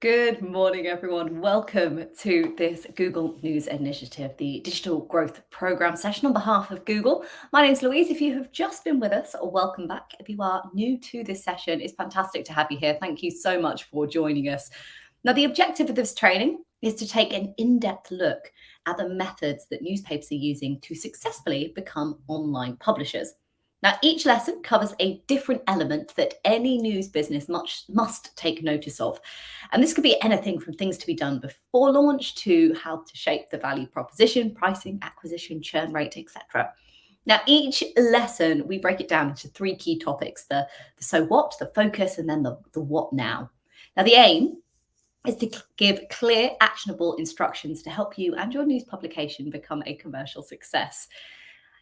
Good morning, everyone. Welcome to this Google News Initiative, the Digital Growth Programme session on behalf of Google. My name's Louise. If you have just been with us, welcome back. If you are new to this session, it's fantastic to have you here. Thank you so much for joining us. Now, the objective of this training is to take an in-depth look at the methods that newspapers are using to successfully become online publishers. Now, each lesson covers a different element that any news business must take notice of. And this could be anything from things to be done before launch to how to shape the value proposition, pricing, acquisition, churn rate, etc. Now, each lesson, we break it down into three key topics, the so what, the focus, and then the what now. Now, the aim is to give clear, actionable instructions to help you and your news publication become a commercial success.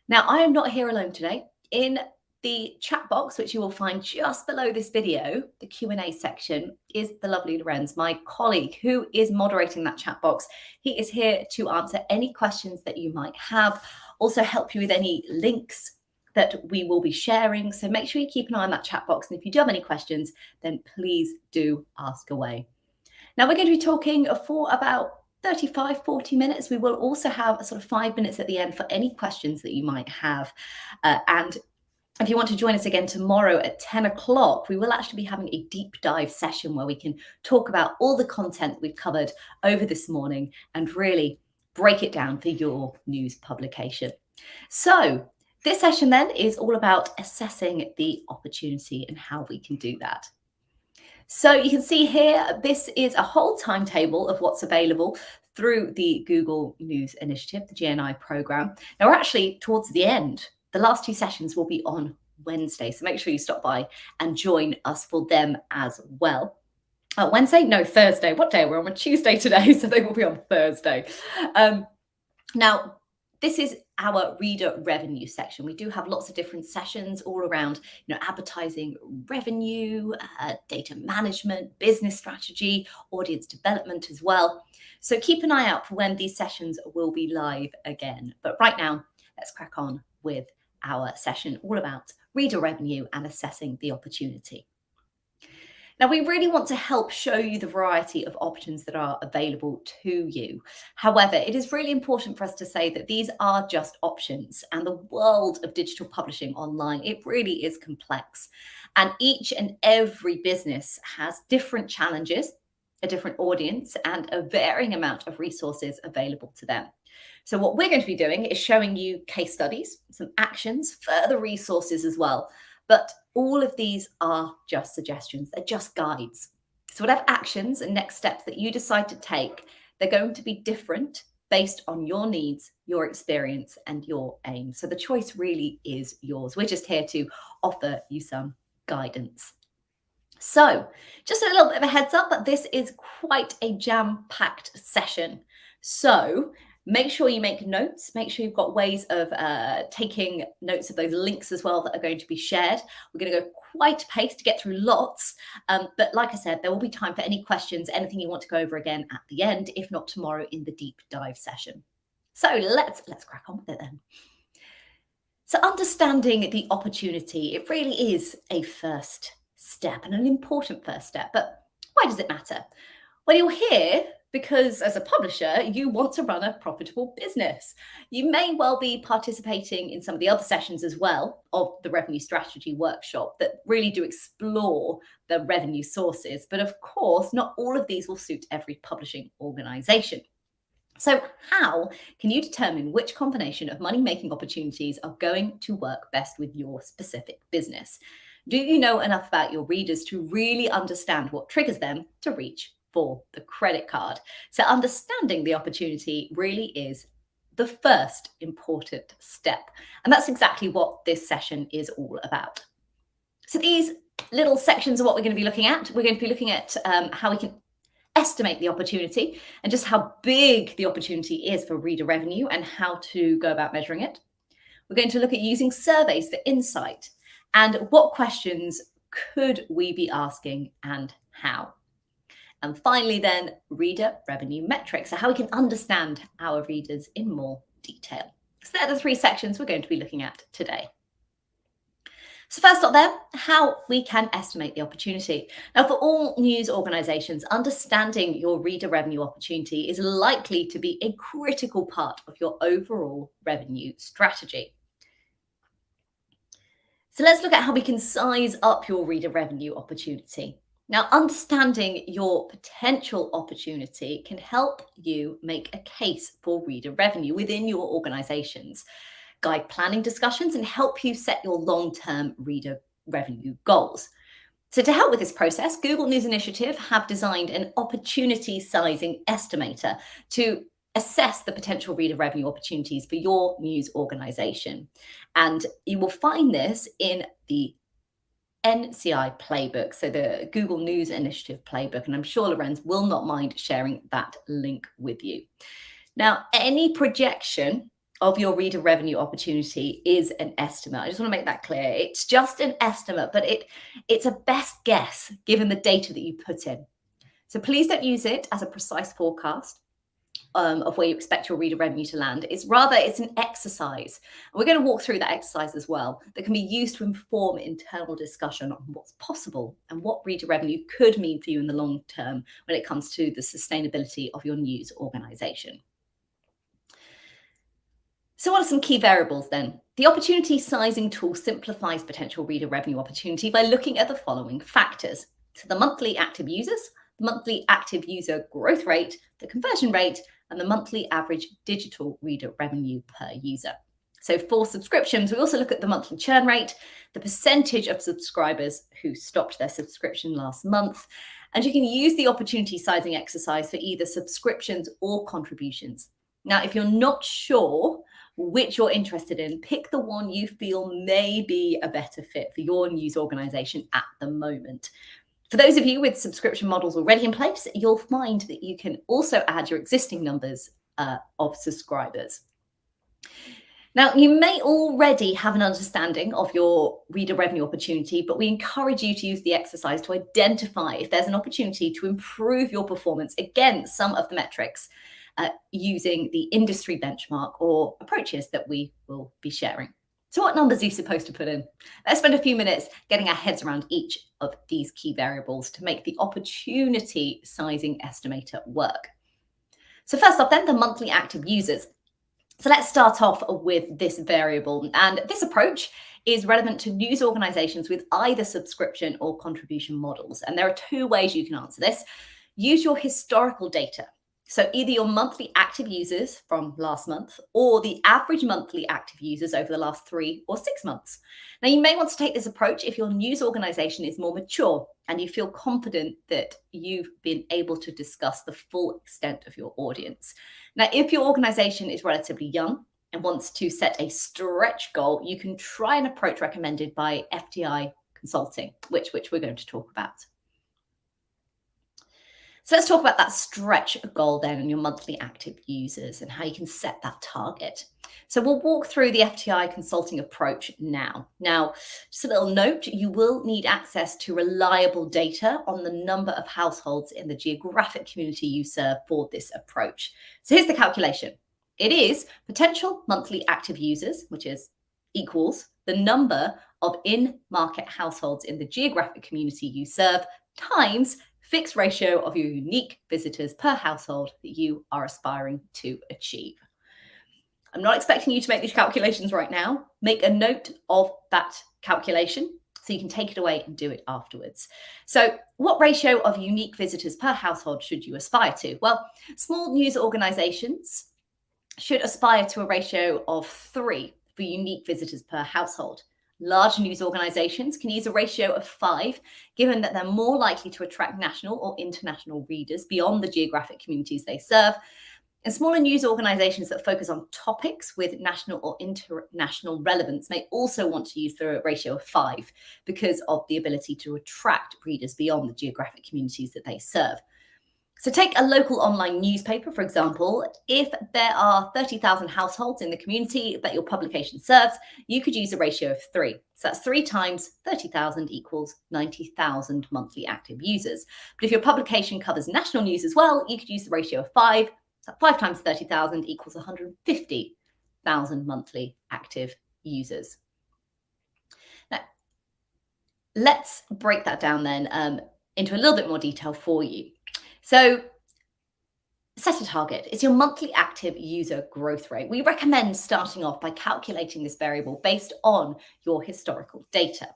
Now, I am not here alone today. In the chat box, which you will find just below this video, the Q&A section, is the lovely Lorenz, my colleague, who is moderating that chat box. He is here to answer any questions that you might have, also help you with any links that we will be sharing. So make sure you keep an eye on that chat box. And if you do have any questions, then please do ask away. Now, we're going to be talking for about 35-40 minutes. We will also have a sort of 5 minutes at the end for any questions that you might have. And if you want to join us again tomorrow at 10 o'clock, we will actually be having a deep dive session where we can talk about all the content we've covered over this morning and really break it down for your news publication. So this session then is all about assessing the opportunity and how we can do that. So you can see here, this is a whole timetable of what's available through the Google News Initiative, the GNI program. Now we're actually towards the end. The last two sessions will be on Wednesday, so make sure you stop by and join us for them as well. Wednesday? No, Thursday. What day? We're on a Tuesday today, so they will be on Thursday. Now, this is our reader revenue section. We do have lots of different sessions all around, advertising revenue, data management, business strategy, audience development as well. So keep an eye out for when these sessions will be live again. But right now, let's crack on with our session all about reader revenue and assessing the opportunity. Now, we really want to help show you the variety of options that are available to you. However, it is really important for us to say that these are just options, and the world of digital publishing online, it really is complex. And each and every business has different challenges, a different audience, and a varying amount of resources available to them. So what we're going to be doing is showing you case studies, some actions, further resources as well. But all of these are just suggestions, they're just guides. So whatever actions and next steps that you decide to take, they're going to be different based on your needs, your experience, and your aim. So the choice really is yours. We're just here to offer you some guidance. So just a little bit of a heads up that this is quite a jam-packed session. So make sure you make notes. Make sure you've got ways of taking notes of those links as well that are going to be shared. We're going to go quite a pace to get through lots. But like I said, there will be time for any questions, anything you want to go over again at the end, if not tomorrow in the deep dive session. So let's crack on with it then. So understanding the opportunity, it really is a first step and an important first step. But why does it matter? Well, you're here because as a publisher, you want to run a profitable business. You may well be participating in some of the other sessions as well of the revenue strategy workshop that really do explore the revenue sources. But of course, not all of these will suit every publishing organization. So how can you determine which combination of money-making opportunities are going to work best with your specific business? Do you know enough about your readers to really understand what triggers them to reach for the credit card? So understanding the opportunity really is the first important step. And that's exactly what this session is all about. So these little sections are what we're going to be looking at. We're going to be looking at how we can estimate the opportunity and just how big the opportunity is for reader revenue and how to go about measuring it. We're going to look at using surveys for insight and what questions could we be asking and how. And finally then, reader revenue metrics, so how we can understand our readers in more detail. So they're the three sections we're going to be looking at today. So first up then, how we can estimate the opportunity. Now for all news organisations, understanding your reader revenue opportunity is likely to be a critical part of your overall revenue strategy. So let's look at how we can size up your reader revenue opportunity. Now, understanding your potential opportunity can help you make a case for reader revenue within your organizations, guide planning discussions, and help you set your long-term reader revenue goals. So to help with this process, Google News Initiative have designed an opportunity sizing estimator to assess the potential reader revenue opportunities for your news organization. And you will find this in the NCI playbook, so the Google News Initiative playbook. And I'm sure Lorenz will not mind sharing that link with you. Now, any projection of your reader revenue opportunity is an estimate. I just want to make that clear. It's just an estimate, but it's a best guess given the data that you put in. So please don't use it as a precise forecast of where you expect your reader revenue to land. It's an exercise. And we're going to walk through that exercise as well that can be used to inform internal discussion on what's possible and what reader revenue could mean for you in the long term when it comes to the sustainability of your news organization. So what are some key variables then? The opportunity sizing tool simplifies potential reader revenue opportunity by looking at the following factors. So the monthly active users, the monthly active user growth rate, the conversion rate, and the monthly average digital reader revenue per user. So for subscriptions, we also look at the monthly churn rate, the percentage of subscribers who stopped their subscription last month, and you can use the opportunity sizing exercise for either subscriptions or contributions. Now, if you're not sure which you're interested in, pick the one you feel may be a better fit for your news organization at the moment. For those of you with subscription models already in place, you'll find that you can also add your existing numbers of subscribers. Now, you may already have an understanding of your reader revenue opportunity, but we encourage you to use the exercise to identify if there's an opportunity to improve your performance against some of the metrics using the industry benchmark or approaches that we will be sharing. So what numbers are you supposed to put in? Let's spend a few minutes getting our heads around each of these key variables to make the opportunity sizing estimator work. So first off then, the monthly active users. So let's start off with this variable. And this approach is relevant to news organizations with either subscription or contribution models. And there are two ways you can answer this. Use your historical data. So either your monthly active users from last month or the average monthly active users over the last 3 or 6 months. Now, you may want to take this approach if your news organization is more mature and you feel confident that you've been able to discuss the full extent of your audience. Now, if your organization is relatively young and wants to set a stretch goal, you can try an approach recommended by FTI Consulting, which we're going to talk about. So let's talk about that stretch goal then and your monthly active users and how you can set that target. So we'll walk through the FTI consulting approach now. Now, just a little note, you will need access to reliable data on the number of households in the geographic community you serve for this approach. So here's the calculation. It is potential monthly active users, which is equals the number of in-market households in the geographic community you serve times fixed ratio of your unique visitors per household that you are aspiring to achieve. I'm not expecting you to make these calculations right now. Make a note of that calculation so you can take it away and do it afterwards. So what ratio of unique visitors per household should you aspire to? Well, small news organizations should aspire to a ratio of 3 for unique visitors per household. Large news organizations can use a ratio of 5, given that they're more likely to attract national or international readers beyond the geographic communities they serve. And smaller news organizations that focus on topics with national or international relevance may also want to use the ratio of 5 because of the ability to attract readers beyond the geographic communities that they serve. So take a local online newspaper, for example. If there are 30,000 households in the community that your publication serves, you could use a ratio of 3. So that's 3 times 30,000 equals 90,000 monthly active users. But if your publication covers national news as well, you could use the ratio of 5. So 5 times 30,000 equals 150,000 monthly active users. Now, Let's break that down then into a little bit more detail for you. So set a target. It's your monthly active user growth rate. We recommend starting off by calculating this variable based on your historical data.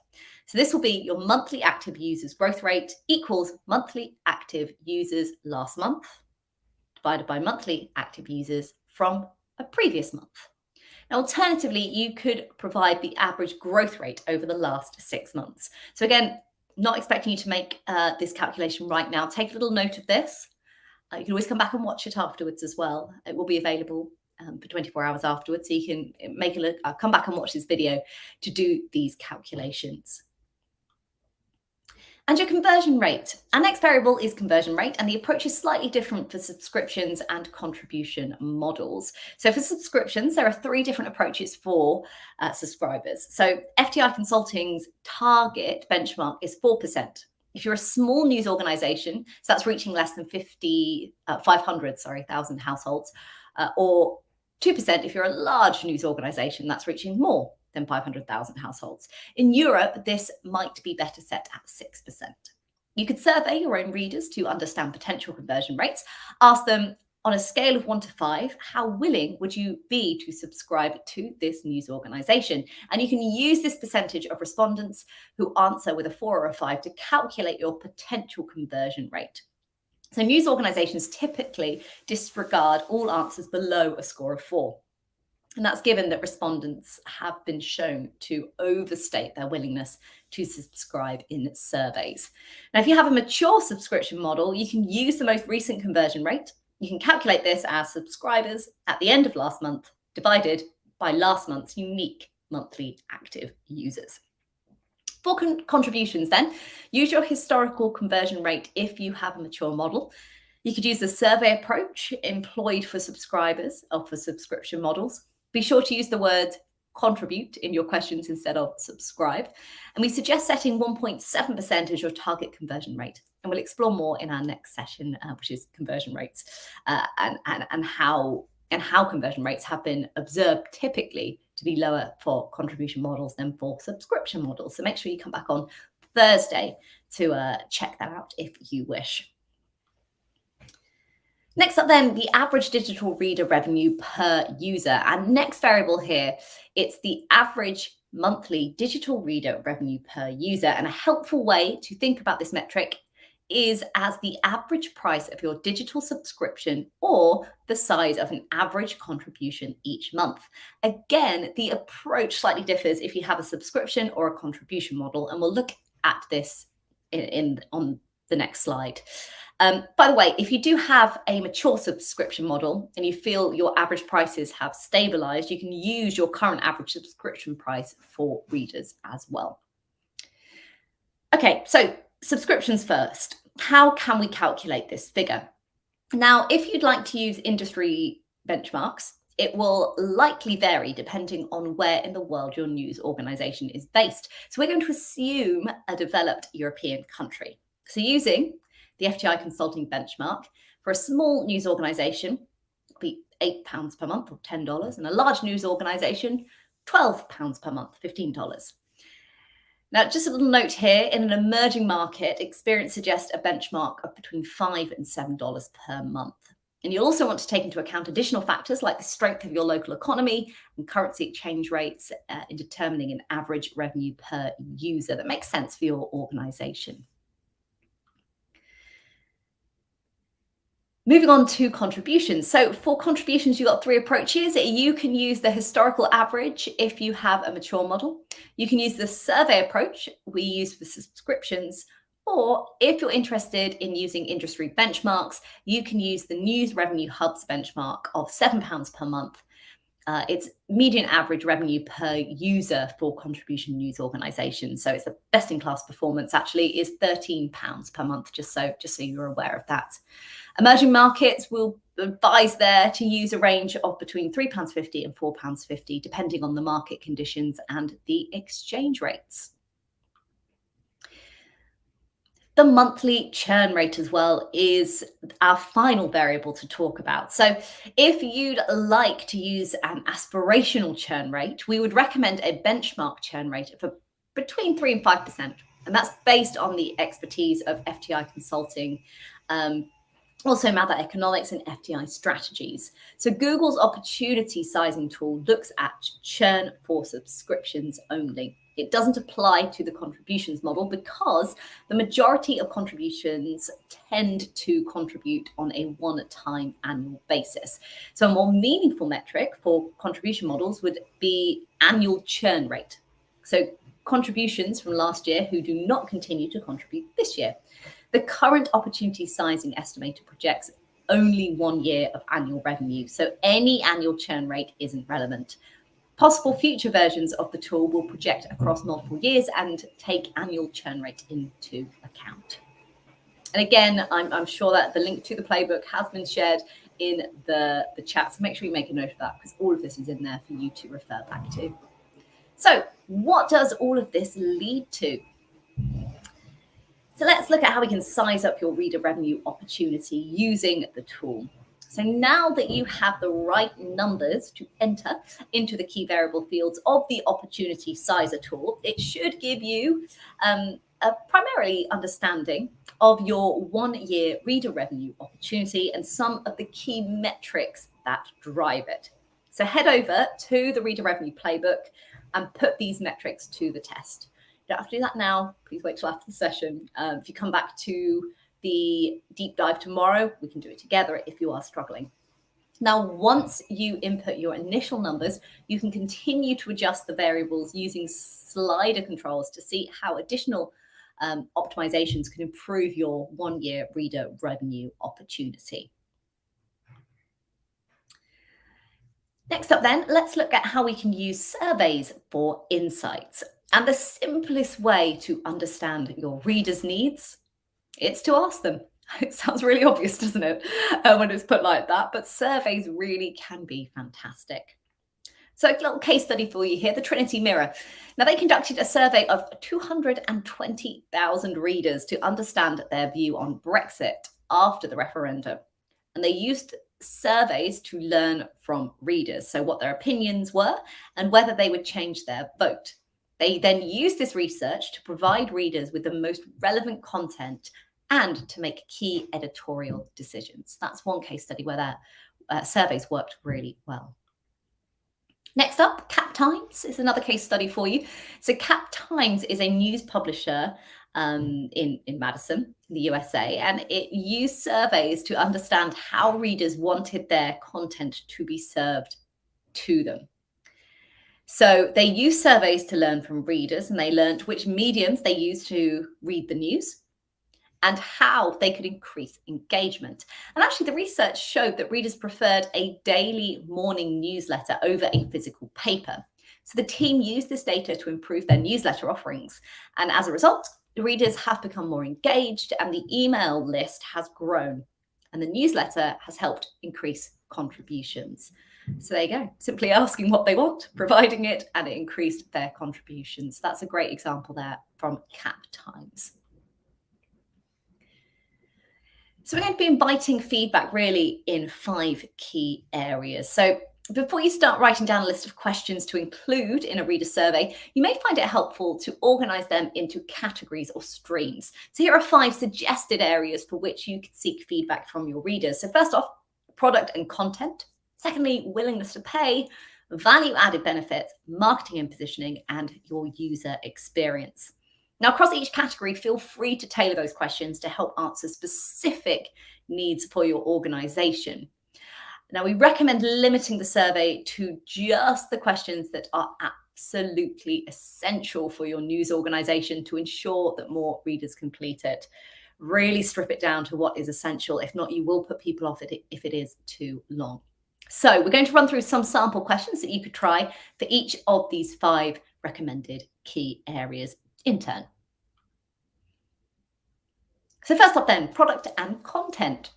So this will be your monthly active users growth rate equals monthly active users last month divided by monthly active users from a previous month. Now, alternatively, you could provide the average growth rate over the last 6 months. So again, not expecting you to make this calculation right now. Take a little note of this. You can always come back and watch it afterwards as well. It will be available for 24 hours afterwards. So you can make a look, come back and watch this video to do these calculations. And your conversion rate. Our next variable is conversion rate, and the approach is slightly different for subscriptions and contribution models. So for subscriptions, there are 3 different approaches for subscribers. So FTI Consulting's target benchmark is 4%. If you're a small news organization, so that's reaching less than 500,000 households, or 2% if you're a large news organization, that's reaching more than 500,000 households. In Europe, this might be better set at 6%. You could survey your own readers to understand potential conversion rates. Ask them, on a scale of 1 to 5, how willing would you be to subscribe to this news organization? And you can use this percentage of respondents who answer with a 4 or a 5 to calculate your potential conversion rate. So news organizations typically disregard all answers below a score of 4. And that's given that respondents have been shown to overstate their willingness to subscribe in surveys. Now, if you have a mature subscription model, you can use the most recent conversion rate. You can calculate this as subscribers at the end of last month divided by last month's unique monthly active users. For contributions then, use your historical conversion rate if you have a mature model. You could use the survey approach employed for subscribers or for subscription models. Be sure to use the word contribute in your questions instead of subscribe. And we suggest setting 1.7% as your target conversion rate. And we'll explore more in our next session, which is conversion rates and how conversion rates have been observed typically to be lower for contribution models than for subscription models. So make sure you come back on Thursday to check that out if you wish. Next up then, the average digital reader revenue per user. And next variable here, it's the average monthly digital reader revenue per user. And a helpful way to think about this metric is as the average price of your digital subscription or the size of an average contribution each month. Again, the approach slightly differs if you have a subscription or a contribution model, and we'll look at this on the next slide. By the way, if you do have a mature subscription model and you feel your average prices have stabilized, you can use your current average subscription price for readers as well. Okay, so subscriptions first. How can we calculate this figure? Now, if you'd like to use industry benchmarks, it will likely vary depending on where in the world your news organization is based. So we're going to assume a developed European country. So using the FTI Consulting benchmark, for a small news organization, it'll be £8 per month or $10, and a large news organization, £12 per month, $15. Now, just a little note here, in an emerging market, experience suggests a benchmark of between $5 and $7 per month. And you'll also want to take into account additional factors like the strength of your local economy and currency exchange rates in determining an average revenue per user that makes sense for your organization. Moving on to contributions. So for contributions, you've got 3 approaches. You can use the historical average if you have a mature model. You can use the survey approach we use for subscriptions, or if you're interested in using industry benchmarks, you can use the News Revenue Hub's benchmark of £7 per month. Its median average revenue per user for contribution news organizations, so it's the best in class performance actually, is £13 per month, just so you're aware of that. Emerging markets will advise there to use a range of between £3.50 and £4.50, depending on the market conditions and the exchange rates. The monthly churn rate as well is our final variable to talk about. So if you'd like to use an aspirational churn rate, we would recommend a benchmark churn rate of between 3 and 5%. And that's based on the expertise of FTI Consulting, also Mather Economics and FTI Strategies. So Google's opportunity sizing tool looks at churn for subscriptions only. It doesn't apply to the contributions model because the majority of contributions tend to contribute on a one-time annual basis. So a more meaningful metric for contribution models would be annual churn rate. So contributions from last year who do not continue to contribute this year. The current opportunity sizing estimator projects only 1 year of annual revenue, so any annual churn rate isn't relevant. Possible future versions of the tool will project across multiple years and take annual churn rate into account. And again, I'm sure that the link to the playbook has been shared in the chat, so make sure you make a note of that because all of this is in there for you to refer back to. So what does all of this lead to? So let's look at how we can size up your reader revenue opportunity using the tool. So now that you have the right numbers to enter into the key variable fields of the opportunity sizer tool, it should give you a primarily understanding of your 1 year reader revenue opportunity and some of the key metrics that drive it. So head over to the reader revenue playbook and put these metrics to the test. You don't have to do that now. Please wait till after the session. If you come back to the deep dive tomorrow, we can do it together if you are struggling. Now, once you input your initial numbers, you can continue to adjust the variables using slider controls to see how additional optimizations can improve your 1 year reader revenue opportunity. Next up then, let's look at how we can use surveys for insights. And the simplest way to understand your readers' needs, it's to ask them. It sounds really obvious, doesn't it, when it's put like that? But surveys really can be fantastic. So a little case study for you here, the Trinity Mirror. Now, they conducted a survey of 220,000 readers to understand their view on Brexit after the referendum. And they used surveys to learn from readers, so what their opinions were and whether they would change their vote. They then used this research to provide readers with the most relevant content and to make key editorial decisions. That's one case study where that surveys worked really well. Next up, Cap Times is another case study for you. So Cap Times is a news publisher in Madison, in the USA, and it used surveys to understand how readers wanted their content to be served to them. So they used surveys to learn from readers, and they learned which mediums they used to read the news and how they could increase engagement. And actually, the research showed that readers preferred a daily morning newsletter over a physical paper. So the team used this data to improve their newsletter offerings. And as a result, the readers have become more engaged and the email list has grown. And the newsletter has helped increase contributions. So there you go, simply asking what they want, providing it, and it increased their contributions. That's a great example there from Cap Times. So we're going to be inviting feedback really in 5 key areas. So before you start writing down a list of questions to include in a reader survey, you may find it helpful to organize them into categories or streams. So here are 5 suggested areas for which you could seek feedback from your readers. So first off, product and content. Secondly, willingness to pay, value-added benefits, marketing and positioning, and your user experience. Now, across each category, feel free to tailor those questions to help answer specific needs for your organization. Now, we recommend limiting the survey to just the questions that are absolutely essential for your news organization to ensure that more readers complete it. Really strip it down to what is essential. If not, you will put people off it if it is too long. So we're going to run through some sample questions that you could try for each of these 5 recommended key areas in turn. So first up then, product and content.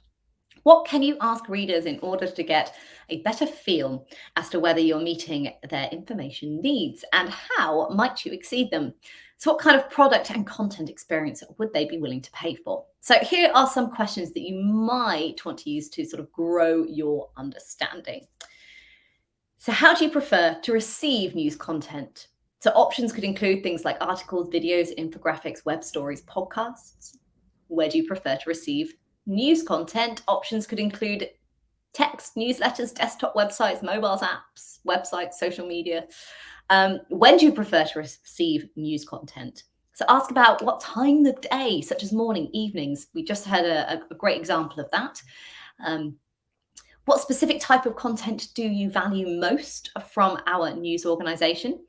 What can you ask readers in order to get a better feel as to whether you're meeting their information needs, and how might you exceed them? So what kind of product and content experience would they be willing to pay for? So here are some questions that you might want to use to sort of grow your understanding. So how do you prefer to receive news content? So options could include things like articles, videos, infographics, web stories, podcasts. Where do you prefer to receive news content? Options could include text, newsletters, desktop websites, mobile apps, websites, social media. When do you prefer to receive news content? So ask about what time of day, such as morning, evenings. We just had a great example of that. What specific type of content do you value most from our news organization?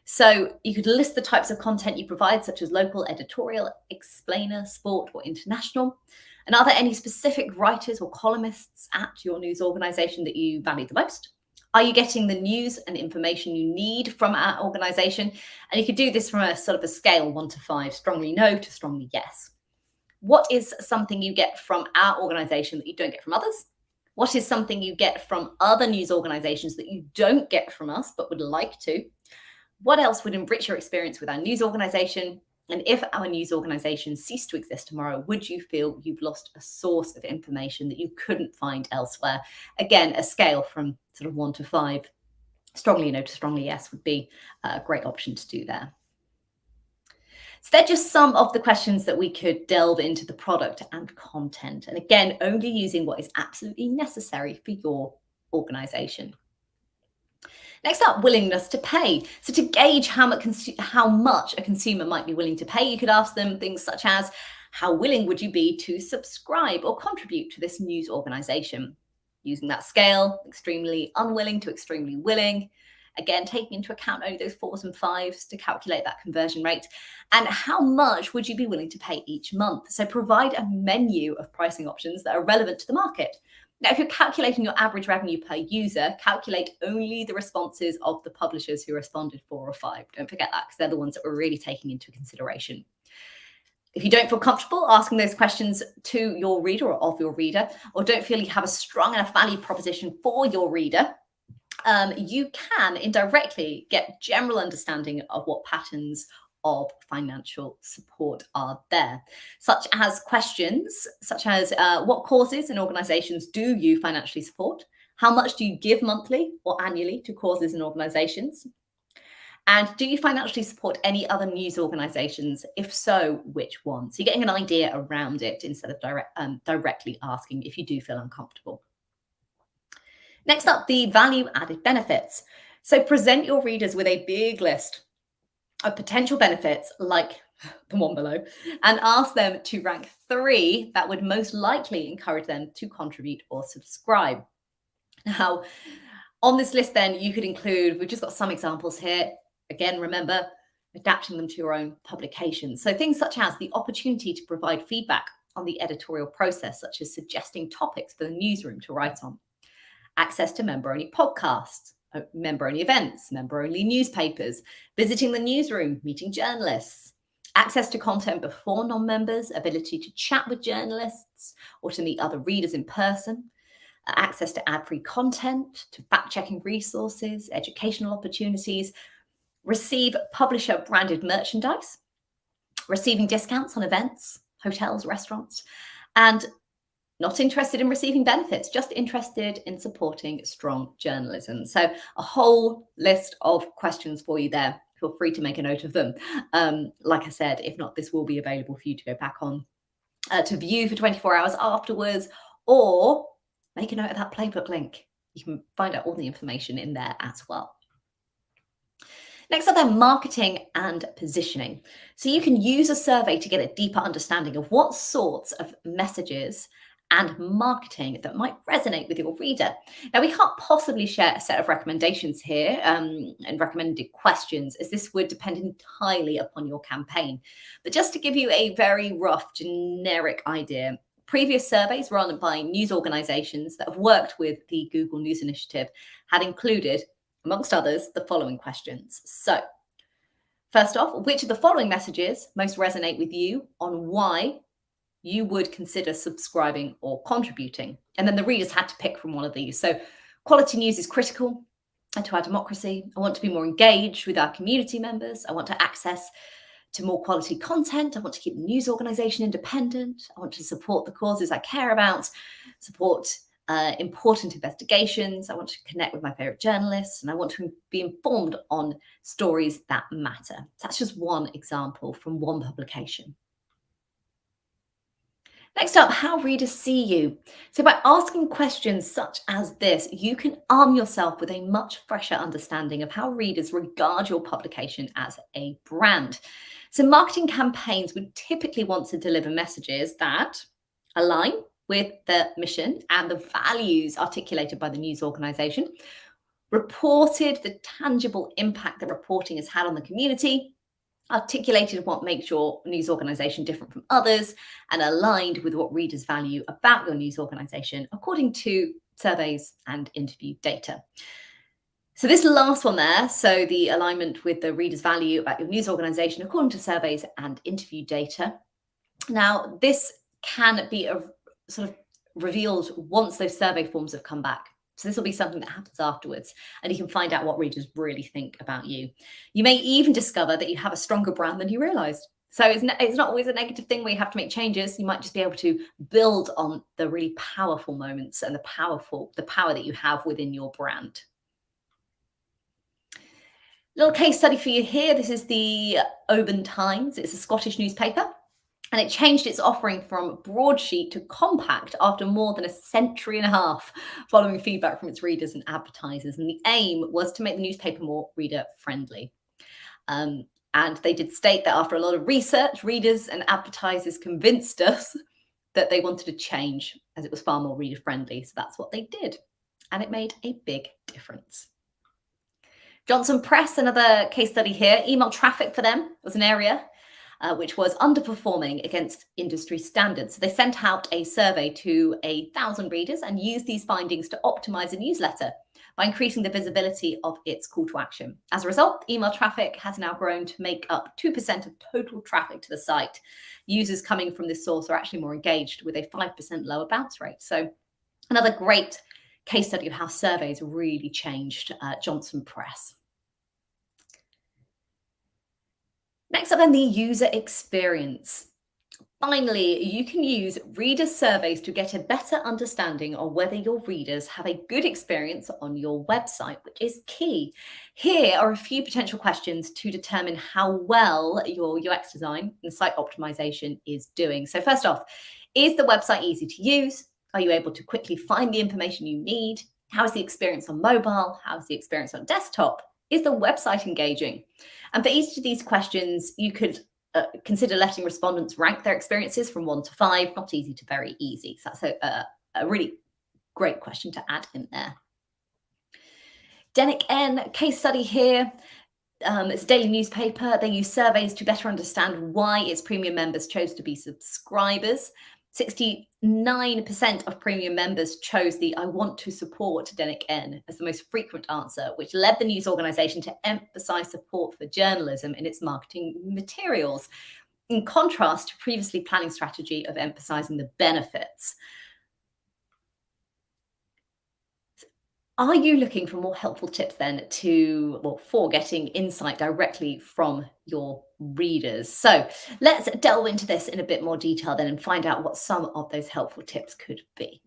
So you could list the types of content you provide, such as local, editorial, explainer, sport, or international. And are there any specific writers or columnists at your news organization that you value the most? Are you getting the news and information you need from our organization? And you could do this from a sort of a scale 1 to 5, strongly no to strongly yes. What is something you get from our organization that you don't get from others? What is something you get from other news organizations that you don't get from us but would like to? What else would enrich your experience with our news organization? And if our news organization ceased to exist tomorrow, would you feel you've lost a source of information that you couldn't find elsewhere? Again, a scale from sort of 1 to 5, strongly no to strongly yes would be a great option to do there. So they're just some of the questions that we could delve into the product and content. And again, only using what is absolutely necessary for your organization. Next up, willingness to pay. So to gauge how much a consumer might be willing to pay, you could ask them things such as, how willing would you be to subscribe or contribute to this news organization? Using that scale, extremely unwilling to extremely willing. Again, taking into account only those 4s and 5s to calculate that conversion rate. And how much would you be willing to pay each month? So provide a menu of pricing options that are relevant to the market. Now, if you're calculating your average revenue per user, calculate only the responses of the publishers who responded 4 or 5. Don't forget that, because they're the ones that we're really taking into consideration. If you don't feel comfortable asking those questions to your reader or of your reader, or don't feel you have a strong enough value proposition for your reader, you can indirectly get general understanding of what patterns of financial support are there, such as questions such as what causes and organizations do you financially support? How much do you give monthly or annually to causes and organizations? And do you financially support any other news organizations? If so, which ones? So you're getting an idea around it instead of directly asking if you do feel uncomfortable. Next up, the value added benefits. So present your readers with a big list of potential benefits like the one below, and ask them to rank 3 that would most likely encourage them to contribute or subscribe. Now, on this list then, you could include, we've just got some examples here. Again, remember, adapting them to your own publication. So things such as the opportunity to provide feedback on the editorial process, such as suggesting topics for the newsroom to write on. Access to member-only podcasts, member-only events, member-only newspapers, visiting the newsroom, meeting journalists, access to content before non-members, ability to chat with journalists or to meet other readers in person, access to ad-free content, to fact-checking resources, educational opportunities, receive publisher-branded merchandise, receiving discounts on events, hotels, restaurants, and not interested in receiving benefits, just interested in supporting strong journalism. So a whole list of questions for you there. Feel free to make a note of them. Like I said, if not, this will be available for you to go back on to view for 24 hours afterwards, or make a note of that playbook link. You can find out all the information in there as well. Next up then, marketing and positioning. So you can use a survey to get a deeper understanding of what sorts of messages and marketing that might resonate with your reader. Now, we can't possibly share a set of recommendations here and recommended questions, as this would depend entirely upon your campaign. But just to give you a very rough, generic idea, previous surveys run by news organizations that have worked with the Google News Initiative had included, amongst others, the following questions. So, first off, which of the following messages most resonate with you on why you would consider subscribing or contributing? And then the readers had to pick from one of these. So quality news is critical to our democracy. I want to be more engaged with our community members. I want to access to more quality content. I want to keep the news organization independent. I want to support the causes I care about, support important investigations. I want to connect with my favourite journalists, and I want to be informed on stories that matter. So that's just one example from one publication. Next up, how readers see you. So by asking questions such as this, you can arm yourself with a much fresher understanding of how readers regard your publication as a brand. So marketing campaigns would typically want to deliver messages that align with the mission and the values articulated by the news organization, reported the tangible impact that reporting has had on the community, articulated what makes your news organization different from others, and aligned with what readers value about your news organization, according to surveys and interview data. So this last one there, so the alignment with the readers' value about your news organization, according to surveys and interview data. Now, this can be sort of revealed once those survey forms have come back. So this will be something that happens afterwards, and you can find out what readers really think about you. You may even discover that you have a stronger brand than you realized. So it's not always a negative thing where you have to make changes. You might just be able to build on the really powerful moments and the power that you have within your brand. Little case study for you here. This is the Oban Times. It's a Scottish newspaper. And it changed its offering from broadsheet to compact after more than a century and a half, following feedback from its readers and advertisers. And the aim was to make the newspaper more reader friendly. And they did state that after a lot of research, readers and advertisers convinced us that they wanted to change as it was far more reader friendly. So that's what they did. And it made a big difference. Johnson Press, another case study here. Email traffic for them was an area which was underperforming against industry standards. So they sent out a survey to 1,000 readers and used these findings to optimize a newsletter by increasing the visibility of its call to action. As a result, email traffic has now grown to make up 2% of total traffic to the site. Users coming from this source are actually more engaged with a 5% lower bounce rate. So another great case study of how surveys really changed Johnson Press. Next up then, the user experience. Finally, you can use reader surveys to get a better understanding of whether your readers have a good experience on your website, which is key. Here are a few potential questions to determine how well your UX design and site optimization is doing. So first off, is the website easy to use? Are you able to quickly find the information you need? How is the experience on mobile? How is the experience on desktop? Is the website engaging? And for each of these questions, you could consider letting respondents rank their experiences from 1 to 5, not easy to very easy. So that's a really great question to add in there. Denick N, case study here. It's a daily newspaper. They use surveys to better understand why its premium members chose to be subscribers. 69% of premium members chose the "I want to support Denick N" as the most frequent answer, which led the news organization to emphasize support for journalism in its marketing materials, in contrast to previously planning strategy of emphasizing the benefits. Are you looking for more helpful tips then for getting insight directly from your readers? So let's delve into this in a bit more detail then and find out what some of those helpful tips could be.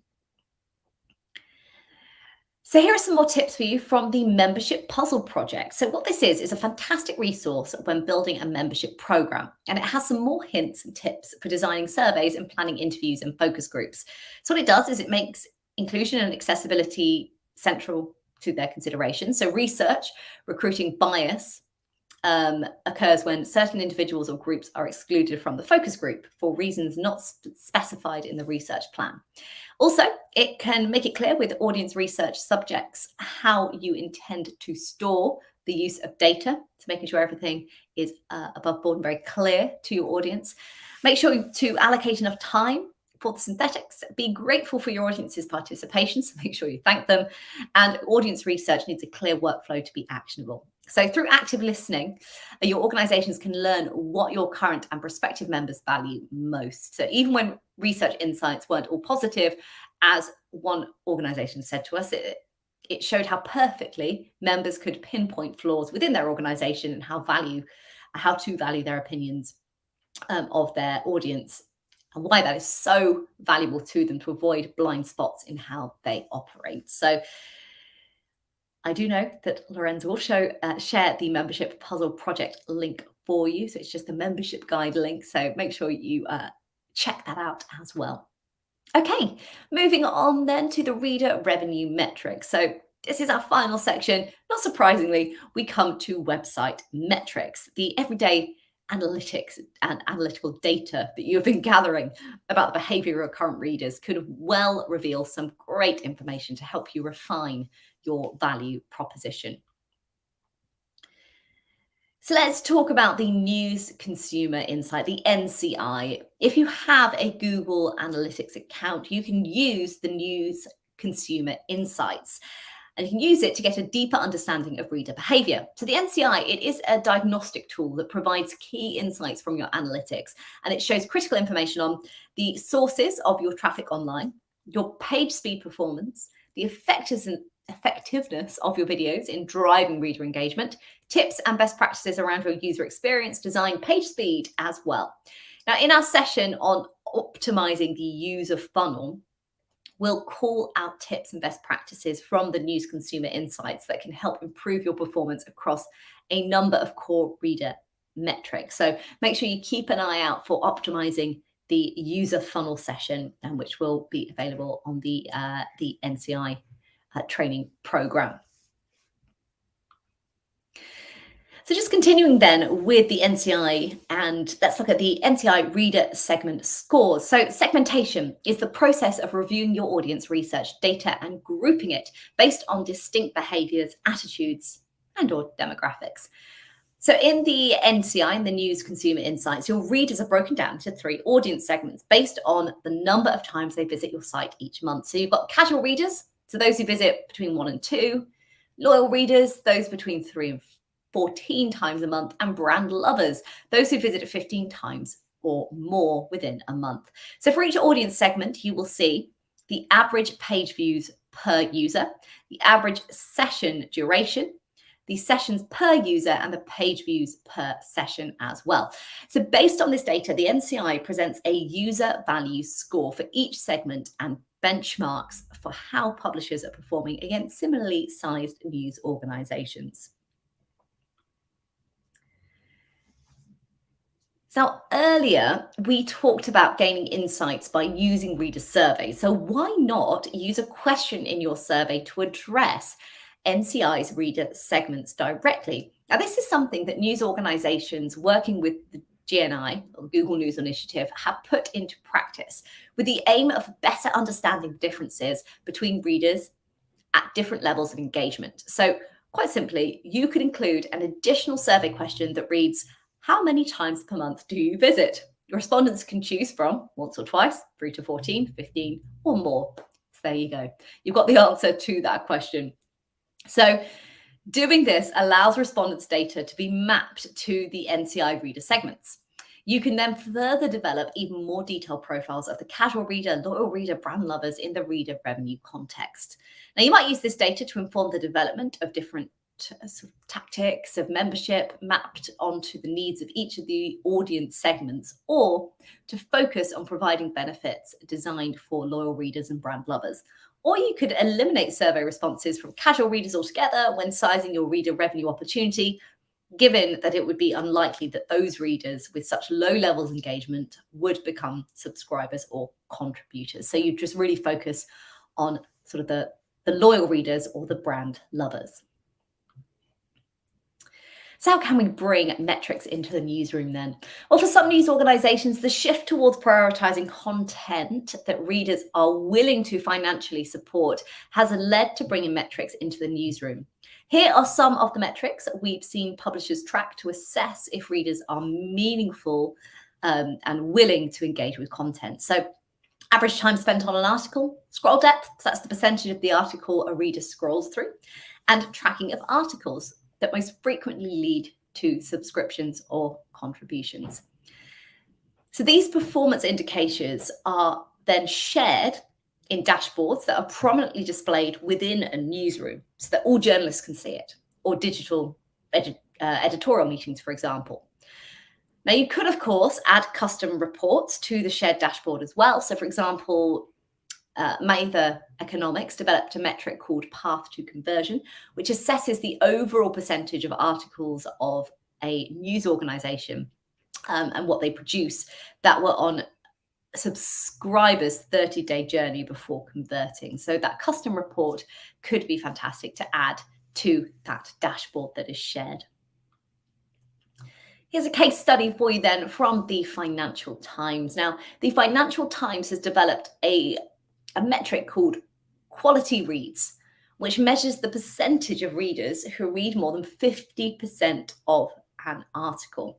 So here are some more tips for you from the Membership Puzzle Project. So what this is a fantastic resource when building a membership program, and it has some more hints and tips for designing surveys and planning interviews and focus groups. So what it does is it makes inclusion and accessibility central to their consideration. So research, recruiting bias occurs when certain individuals or groups are excluded from the focus group for reasons not specified in the research plan. Also, it can make it clear with audience research subjects how you intend to store the use of data, so making sure everything is above board and very clear to your audience. Make sure to allocate enough time for the synthetics. Be grateful for your audience's participation, so make sure you thank them. And audience research needs a clear workflow to be actionable. So through active listening, your organizations can learn what your current and prospective members value most. So even when research insights weren't all positive, as one organization said to us, it showed how perfectly members could pinpoint flaws within their organization and how to value their opinions of their audience. and why that is so valuable to them to avoid blind spots in how they operate. So I do know that Lorenzo will share the membership puzzle project link for you. So it's just a membership guide link. So make sure you check that out as well. Okay, moving on then to the reader revenue metrics. So this is our final section. Not surprisingly, we come to website metrics, the everyday analytics and analytical data that you have been gathering about the behavior of current readers could well reveal some great information to help you refine your value proposition. So let's talk about the News Consumer Insight, the NCI. If you have a Google Analytics account, you can use the News Consumer Insights, and you can use it to get a deeper understanding of reader behavior. So the NCI, it is a diagnostic tool that provides key insights from your analytics, and it shows critical information on the sources of your traffic online, your page speed performance, the effectiveness of your videos in driving reader engagement, tips and best practices around your user experience, design, page speed as well. Now, in our session on optimizing the user funnel, we'll call out tips and best practices from the News Consumer Insights that can help improve your performance across a number of core reader metrics. So make sure you keep an eye out for optimizing the user funnel session, which will be available on the NCI training program. So just continuing then with the NCI, and let's look at the NCI reader segment scores. So segmentation is the process of reviewing your audience research data and grouping it based on distinct behaviors, attitudes, and or demographics. So in the NCI, in the News Consumer Insights, your readers are broken down to 3 audience segments based on the number of times they visit your site each month. So you've got casual readers, so those who visit between 1 and 2, loyal readers, those between 3 and 14 times a month, and brand lovers, those who visit 15 times or more within a month. So for each audience segment, you will see the average page views per user, the average session duration, the sessions per user, and the page views per session as well. So based on this data, the NCI presents a user value score for each segment and benchmarks for how publishers are performing against similarly sized news organizations. So earlier, we talked about gaining insights by using reader surveys. So why not use a question in your survey to address NCI's reader segments directly? Now, this is something that news organizations working with the GNI, or Google News Initiative, have put into practice with the aim of better understanding differences between readers at different levels of engagement. So quite simply, you could include an additional survey question that reads, how many times per month do you visit? Respondents can choose from once or twice, 3 to 14, 15, or more. So there you go. You've got the answer to that question. So doing this allows respondents' data to be mapped to the NCI reader segments. You can then further develop even more detailed profiles of the casual reader, loyal reader, brand lovers in the reader revenue context. Now, you might use this data to inform the development of different tactics of membership mapped onto the needs of each of the audience segments, or to focus on providing benefits designed for loyal readers and brand lovers. Or you could eliminate survey responses from casual readers altogether when sizing your reader revenue opportunity, given that it would be unlikely that those readers with such low levels of engagement would become subscribers or contributors. So you just really focus on sort of the loyal readers or the brand lovers. So how can we bring metrics into the newsroom then? Well, for some news organizations, the shift towards prioritizing content that readers are willing to financially support has led to bringing metrics into the newsroom. Here are some of the metrics we've seen publishers track to assess if readers are meaningful and willing to engage with content. So average time spent on an article, scroll depth, so that's the percentage of the article a reader scrolls through, and tracking of articles that most frequently lead to subscriptions or contributions. So these performance indicators are then shared in dashboards that are prominently displayed within a newsroom so that all journalists can see it, or digital editorial meetings, for example. Now, you could, of course, add custom reports to the shared dashboard as well. So, for example, Mather Economics developed a metric called path to conversion, which assesses the overall percentage of articles of a news organization and what they produce that were on subscribers' 30-day journey before converting. So that custom report could be fantastic to add to that dashboard that is shared. Here's a case study for you then from the Financial Times. Now, the Financial Times has developed a metric called quality reads, which measures the percentage of readers who read more than 50% of an article,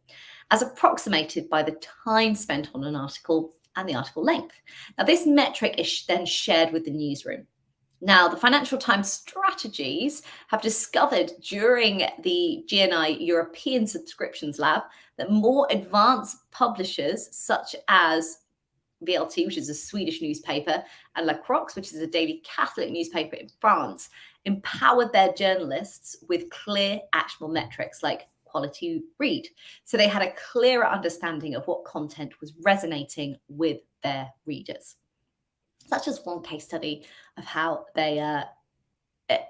as approximated by the time spent on an article and the article length. Now, this metric is then shared with the newsroom. Now, the Financial Times strategies have discovered during the GNI European Subscriptions Lab that more advanced publishers, such as VLT, which is a Swedish newspaper, and La Croix, which is a daily Catholic newspaper in France, empowered their journalists with clear, actionable metrics like quality read. So they had a clearer understanding of what content was resonating with their readers. That's just one case study of how they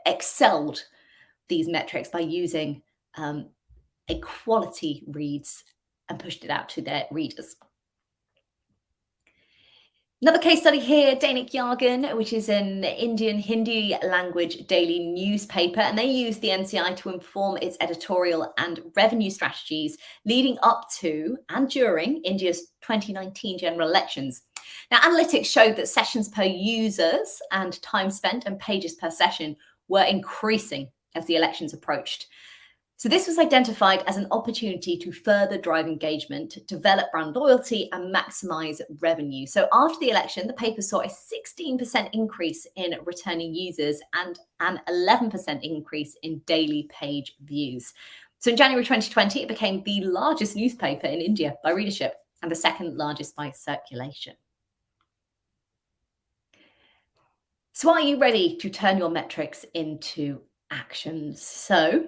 excelled these metrics by using a quality reads and pushed it out to their readers. Another case study here, Dainik Jargon, which is an Indian Hindi language daily newspaper, and they use the NCI to inform its editorial and revenue strategies leading up to and during India's 2019 general elections. Now, analytics showed that sessions per users and time spent and pages per session were increasing as the elections approached. So this was identified as an opportunity to further drive engagement, develop brand loyalty, and maximize revenue. So after the election, the paper saw a 16% increase in returning users and an 11% increase in daily page views. So in January 2020, it became the largest newspaper in India by readership and the second largest by circulation. So are you ready to turn your metrics into actions? So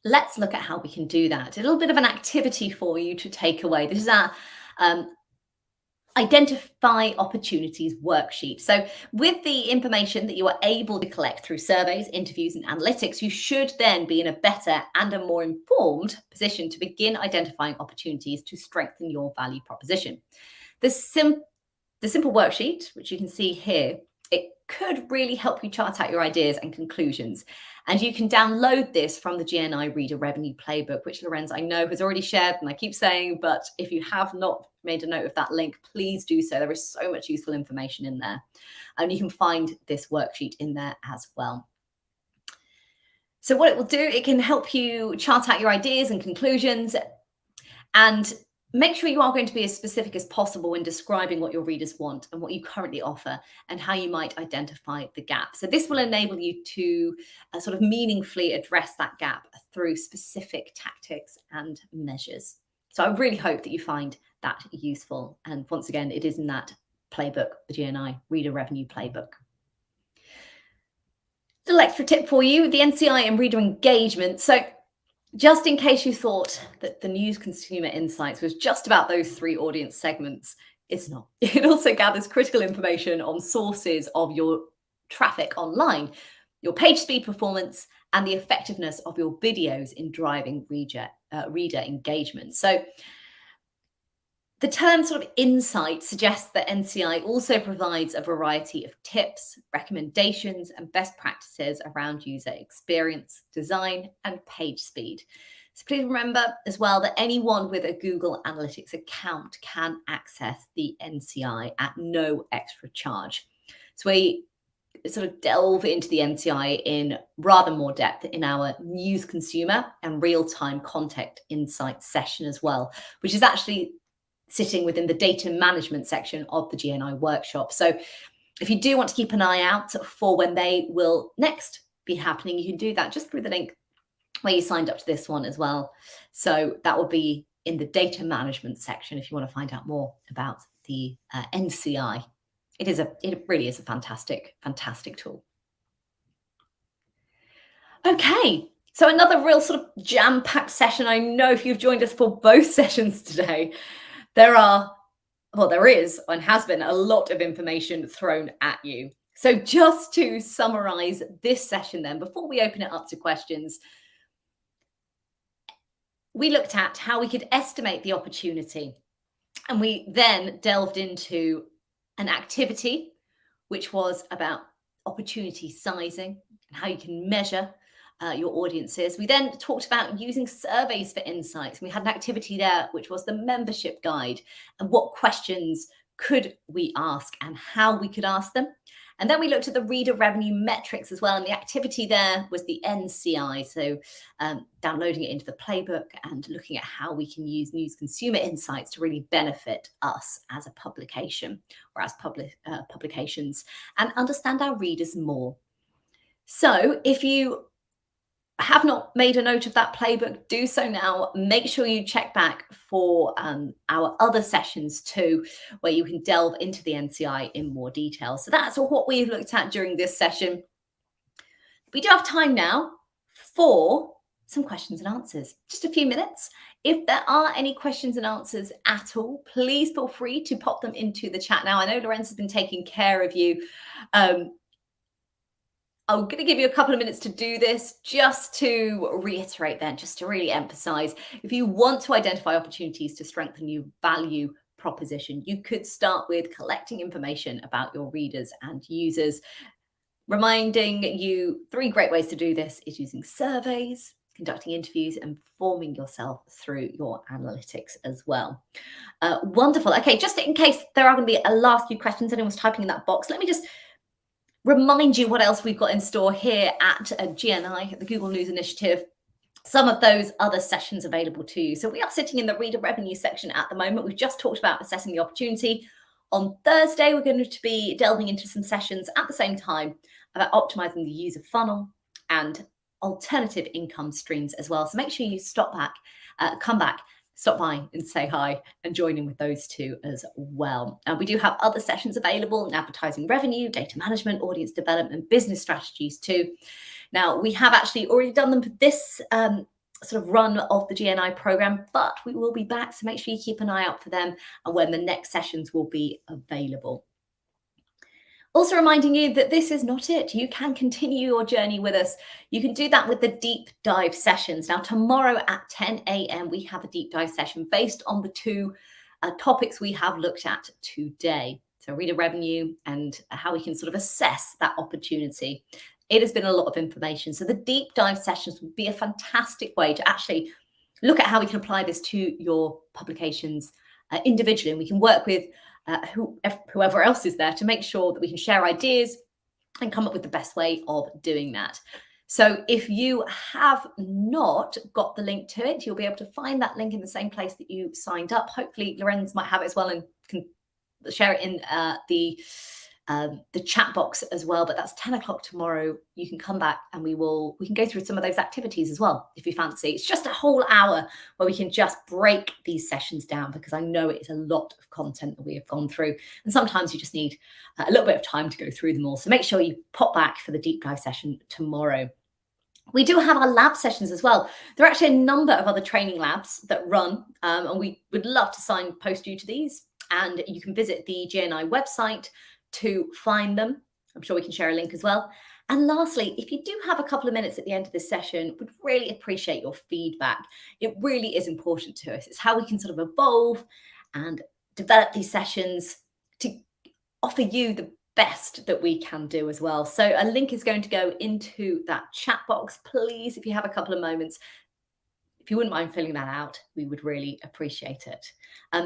let's look at how we can do that. A little bit of an activity for you to take away. This is our Identify Opportunities worksheet. So with the information that you are able to collect through surveys, interviews, and analytics, you should then be in a better and a more informed position to begin identifying opportunities to strengthen your value proposition. The simple worksheet, which you can see here, it could really help you chart out your ideas and conclusions. And you can download this from the GNI Reader Revenue Playbook, which Lorenz, I know, has already shared, and I keep saying, but if you have not made a note of that link, please do so. There is so much useful information in there. And you can find this worksheet in there as well. So what it will do, it can help you chart out your ideas and conclusions, and make sure you are going to be as specific as possible when describing what your readers want and what you currently offer and how you might identify the gap. So this will enable you to sort of meaningfully address that gap through specific tactics and measures. So I really hope that you find that useful. And once again, it is in that playbook, the GNI Reader Revenue Playbook. Little extra tip for you, the NCI and reader engagement. So just in case you thought that the news consumer insights was just about those three audience segments, it's not. It also gathers critical information on sources of your traffic online, your page speed performance, and the effectiveness of your videos in driving reader engagement. So the term sort of insight suggests that NCI also provides a variety of tips, recommendations, and best practices around user experience, design, and page speed. So please remember as well that anyone with a Google Analytics account can access the NCI at no extra charge. So we sort of delve into the NCI in rather more depth in our news consumer and real-time content insight session as well, which is actually sitting within the data management section of the GNI workshop. So if you do want to keep an eye out for when they will next be happening, you can do that just through the link where you signed up to this one as well. So that will be in the data management section if you want to find out more about the NCI. It really is a fantastic tool. Okay, So another real sort of jam-packed session. I know if you've joined us for both sessions today, there is and has been a lot of information thrown at you. So just to summarize this session then, before we open it up to questions, we looked at how we could estimate the opportunity. And we then delved into an activity, which was about opportunity sizing and how you can measure your audiences. We then talked about using surveys for insights. We had an activity there, which was the membership guide and what questions could we ask and how we could ask them. And then we looked at the reader revenue metrics as well. And the activity there was the NCI. So downloading it into the playbook and looking at how we can use news consumer insights to really benefit us as a publication or as publications and understand our readers more. So if you have not made a note of that playbook, do so now. Make sure you check back for our other sessions too, where you can delve into the NCI in more detail. So that's what we've looked at during this session. We do have time now for some questions and answers. Just a few minutes. If there are any questions and answers at all, please feel free to pop them into the chat now. I know Lorenz has been taking care of you. I'm going to give you a couple of minutes to do this just to reiterate then, just to really emphasize, if you want to identify opportunities to strengthen your value proposition, you could start with collecting information about your readers and users. Reminding you, 3 great ways to do this is using surveys, conducting interviews, and forming yourself through your analytics as well. Wonderful. Okay, just in case there are going to be a last few questions, anyone's typing in that box, let me just remind you what else we've got in store here at GNI, the Google News Initiative. Some of those other sessions available to you. So we are sitting in the reader revenue section at the moment. We've just talked about assessing the opportunity. On Thursday, we're going to be delving into some sessions at the same time about optimizing the user funnel and alternative income streams as well. So make sure you come back, stop by and say hi and join in with those two as well. We do have other sessions available in advertising revenue, data management, audience development, business strategies too. Now, we have actually already done them for this sort of run of the GNI program, but we will be back. So make sure you keep an eye out for them and when the next sessions will be available. Also reminding you that this is not it. You can continue your journey with us. You can do that with the deep dive sessions. Now, tomorrow at 10 a.m., we have a deep dive session based on the 2 topics we have looked at today. So reader revenue and how we can sort of assess that opportunity. It has been a lot of information. So the deep dive sessions would be a fantastic way to actually look at how we can apply this to your publications individually. And we can work with whoever else is there to make sure that we can share ideas and come up with the best way of doing that. So if you have not got the link to it, you'll be able to find that link in the same place that you signed up. Hopefully Lorenz might have it as well and can share it in the chat box as well. But that's 10 o'clock tomorrow. You can come back and we can go through some of those activities as well if you fancy. It's just a whole hour where we can just break these sessions down, because I know it is a lot of content that we have gone through, and sometimes you just need a little bit of time to go through them all. So make sure you pop back for the deep dive session tomorrow. We do have our lab sessions as well. There are actually a number of other training labs that run, and we would love to signpost you to these. And you can visit the GNI website to find them. I'm sure we can share a link as well. And lastly, if you do have a couple of minutes at the end of this session, would really appreciate your feedback. It really is important to us. It's how we can sort of evolve and develop these sessions to offer you the best that we can do as well. So a link is going to go into that chat box. Please, if you have a couple of moments, if you wouldn't mind filling that out, we would really appreciate it.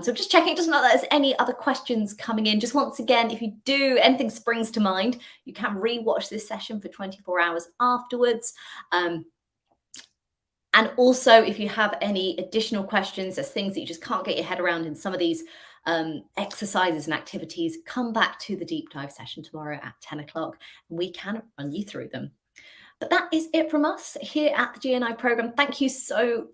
So just checking, it doesn't look like there's any other questions coming in. Just once again, if you do, anything springs to mind, you can rewatch this session for 24 hours afterwards. And also, if you have any additional questions, there's things that you just can't get your head around in some of these exercises and activities, come back to the deep dive session tomorrow at 10 o'clock and we can run you through them. But that is it from us here at the GNI program. Thank you so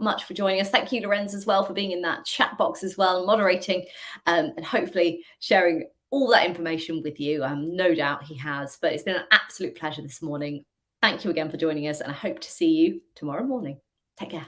much for joining us. Thank you, Lorenz, as well, for being in that chat box as well, moderating and hopefully sharing all that information with you. No doubt he has, but it's been an absolute pleasure this morning. Thank you again for joining us, and I hope to see you tomorrow morning. Take care.